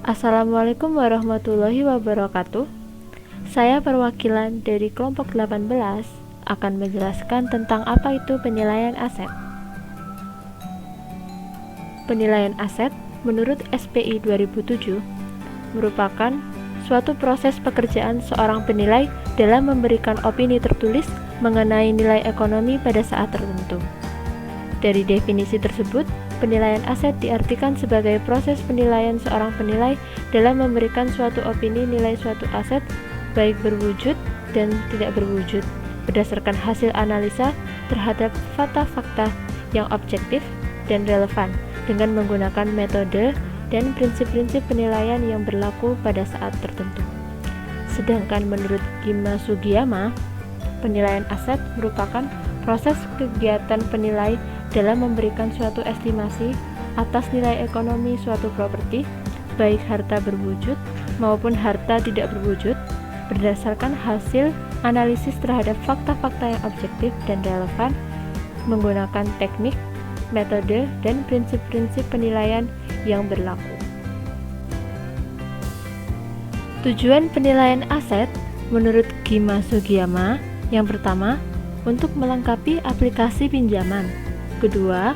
Assalamualaikum warahmatullahi wabarakatuh. Saya perwakilan dari kelompok 18 akan menjelaskan tentang apa itu penilaian aset. Penilaian aset menurut SPI 2007 merupakan suatu proses pekerjaan seorang penilai dalam memberikan opini tertulis mengenai nilai ekonomi pada saat tertentu. Dari definisi tersebut, penilaian aset diartikan sebagai proses penilaian seorang penilai dalam memberikan suatu opini nilai suatu aset baik berwujud dan tidak berwujud berdasarkan hasil analisa terhadap fakta-fakta yang objektif dan relevan dengan menggunakan metode dan prinsip-prinsip penilaian yang berlaku pada saat tertentu. Sedangkan menurut Gima Sugiyama, penilaian aset merupakan proses kegiatan penilai dalam memberikan suatu estimasi atas nilai ekonomi suatu properti, baik harta berwujud maupun harta tidak berwujud, berdasarkan hasil analisis terhadap fakta-fakta yang objektif dan relevan, menggunakan teknik, metode, dan prinsip-prinsip penilaian yang berlaku. Tujuan penilaian aset menurut Gima Sugiyama, yang pertama, untuk melengkapi aplikasi pinjaman. Kedua,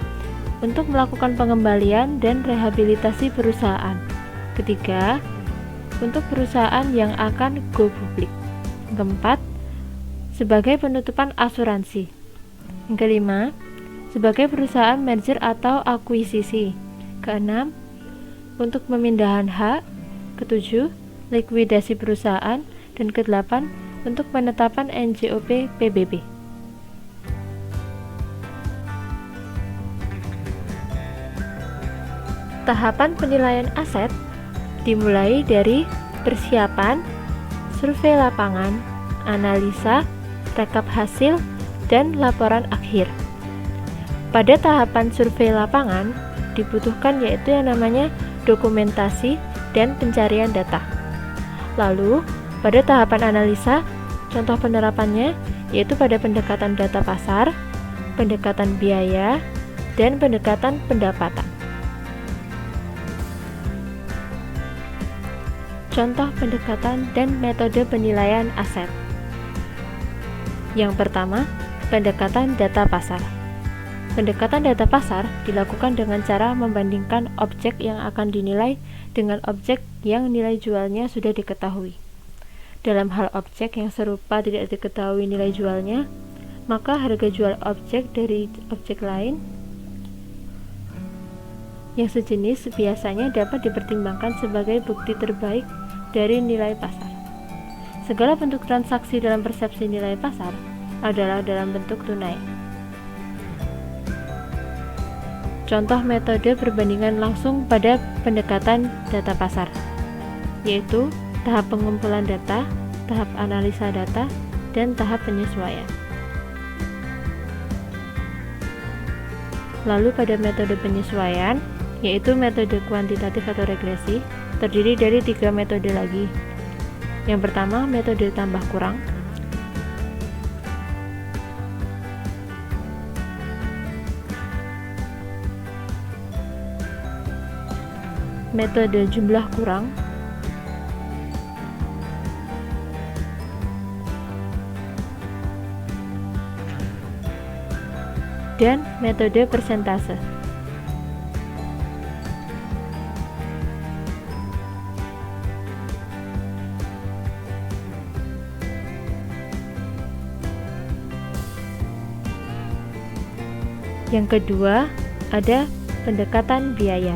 untuk melakukan pengembalian dan rehabilitasi perusahaan. Ketiga, untuk perusahaan yang akan go publik. Keempat, sebagai penutupan asuransi. Kelima, sebagai perusahaan merger atau akuisisi. Keenam, untuk pemindahan hak. Ketujuh, likuidasi perusahaan. Dan kedelapan, untuk penetapan NJOP PBB. Tahapan penilaian aset dimulai dari persiapan, survei lapangan, analisa, rekap hasil, dan laporan akhir. Pada tahapan survei lapangan dibutuhkan yaitu yang namanya dokumentasi dan pencarian data. Lalu pada tahapan analisa, contoh penerapannya yaitu pada pendekatan data pasar, pendekatan biaya, dan pendekatan pendapatan. Contoh pendekatan dan metode penilaian aset. Yang pertama, pendekatan data pasar. Pendekatan data pasar dilakukan dengan cara membandingkan objek yang akan dinilai dengan objek yang nilai jualnya sudah diketahui. Dalam hal objek yang serupa tidak diketahui nilai jualnya, maka harga jual objek dari objek lain yang sejenis biasanya dapat dipertimbangkan sebagai bukti terbaik dari nilai pasar. Segala bentuk transaksi dalam persepsi nilai pasar adalah dalam bentuk tunai. Contoh metode perbandingan langsung pada pendekatan data pasar, yaitu tahap pengumpulan data, tahap analisa data, dan tahap penyesuaian. Lalu pada metode penyesuaian, yaitu metode kuantitatif atau regresi, terdiri dari 3 metode lagi. Yang pertama, metode tambah kurang. Metode jumlah kurang. Dan metode persentase. Yang kedua, ada pendekatan biaya.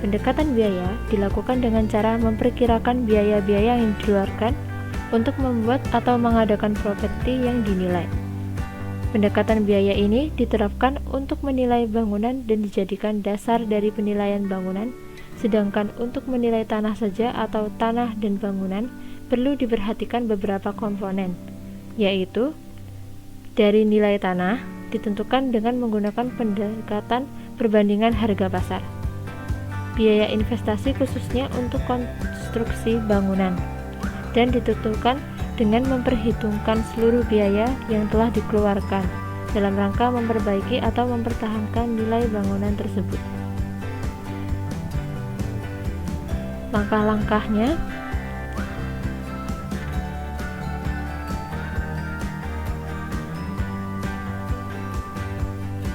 Pendekatan biaya dilakukan dengan cara memperkirakan biaya-biaya yang dikeluarkan untuk membuat atau mengadakan properti yang dinilai. Pendekatan biaya ini diterapkan untuk menilai bangunan dan dijadikan dasar dari penilaian bangunan, sedangkan untuk menilai tanah saja atau tanah dan bangunan perlu diperhatikan beberapa komponen, yaitu dari nilai tanah ditentukan dengan menggunakan pendekatan perbandingan harga pasar. Biaya investasi khususnya untuk konstruksi bangunan dan ditentukan dengan memperhitungkan seluruh biaya yang telah dikeluarkan dalam rangka memperbaiki atau mempertahankan nilai bangunan tersebut. Langkah-langkahnya: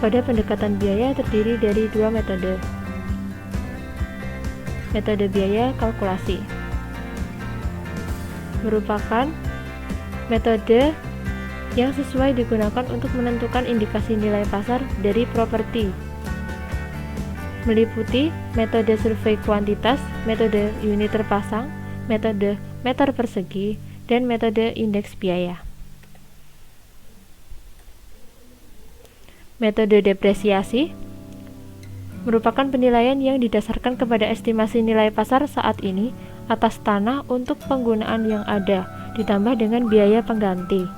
pada pendekatan biaya terdiri dari dua metode. Metode biaya kalkulasi merupakan metode yang sesuai digunakan untuk menentukan indikasi nilai pasar dari properti. Meliputi metode survei kuantitas, metode unit terpasang, metode meter persegi, dan metode indeks biaya. Metode depresiasi merupakan penilaian yang didasarkan kepada estimasi nilai pasar saat ini atas tanah untuk penggunaan yang ada, ditambah dengan biaya pengganti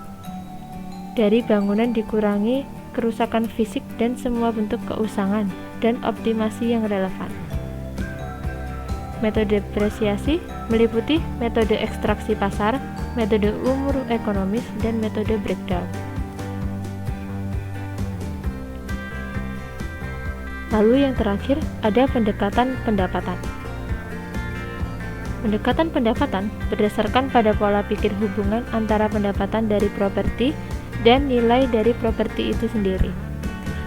dari bangunan dikurangi kerusakan fisik dan semua bentuk keusangan dan optimasi yang relevan. Metode depresiasi meliputi metode ekstraksi pasar, metode umur ekonomis, dan metode breakdown. Lalu yang terakhir ada pendekatan pendapatan. Pendekatan pendapatan berdasarkan pada pola pikir hubungan antara pendapatan dari properti dan nilai dari properti itu sendiri.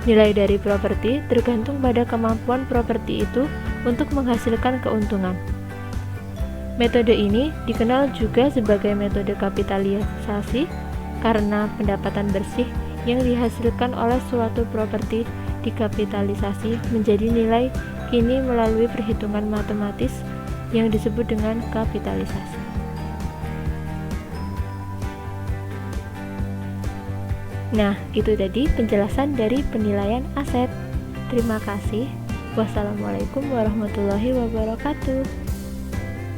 Nilai dari properti tergantung pada kemampuan properti itu untuk menghasilkan keuntungan. Metode ini dikenal juga sebagai metode kapitalisasi karena pendapatan bersih yang dihasilkan oleh suatu properti dikapitalisasi menjadi nilai kini melalui perhitungan matematis yang disebut dengan kapitalisasi. Nah, itu tadi penjelasan dari penilaian aset. Terima kasih. Wassalamualaikum warahmatullahi wabarakatuh.